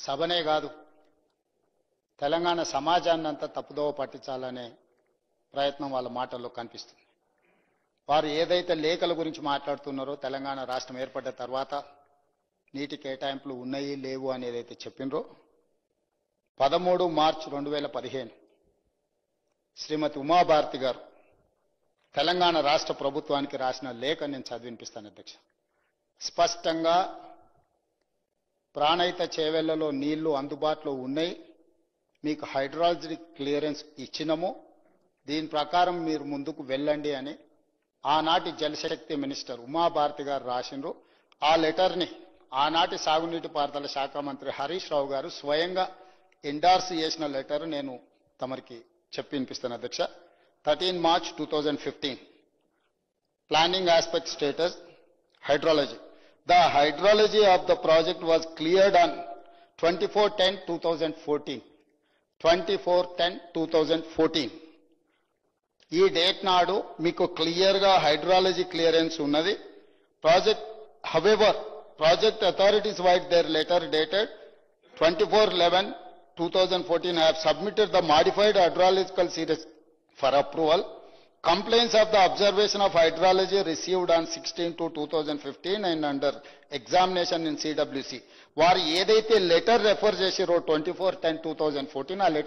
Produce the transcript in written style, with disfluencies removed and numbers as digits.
సభనే కాదు తెలంగాణ సమాజాన్ని అంతా తప్పుదోవ పట్టించాలనే ప్రయత్నం వాళ్ళ మాటల్లో కనిపిస్తుంది. వారు ఏదైతే లేఖల గురించి మాట్లాడుతున్నారో తెలంగాణ రాష్ట్రం ఏర్పడ్డ తర్వాత నీటి కేటాయింపులు ఉన్నాయి లేవు అని ఏదైతే చెప్పినరో 13 మార్చి 2015 శ్రీమతి ఉమాభారతి గారు తెలంగాణ రాష్ట్ర ప్రభుత్వానికి రాసిన లేఖ నేను చదివినిపిస్తాను అధ్యక్ష. స్పష్టంగా ప్రాణహిత చేవెళ్లలో నీళ్లు అందుబాటులో ఉన్నాయి, మీకు హైడ్రాలజీ క్లియరెన్స్ ఇచ్చినము, దీని ప్రకారం మీరు ముందుకు వెళ్ళండి అని ఆనాటి జలశక్తి మినిస్టర్ ఉమాభారతి గారు రాసినారు. ఆ లెటర్ని ఆనాటి సాగునీటి పారుదల శాఖ మంత్రి హరీష్ రావు గారు స్వయంగా ఎండార్స్ చేసిన లెటర్ నేను తమరికి చెప్పి వినిపిస్తాను అధ్యక్ష. 13 March 2015 planning aspect status hydrology. The hydrology of the project was cleared on 24/10/2014. 24/10/2014 ఈ డేట్ నాడు మీకు క్లియర్ గా హైడ్రాలజీ క్లియరెన్స్ ఉన్నది. Project however project authorities white there letter dated 24/11/2014 have submitted the modified hydrological series for approval. Complaints of the observation of hydrology received on 16/2/2015 and under examination in CWC. వారు ఏదైతే letter refer చేసిరో 24/10/2014 ఆ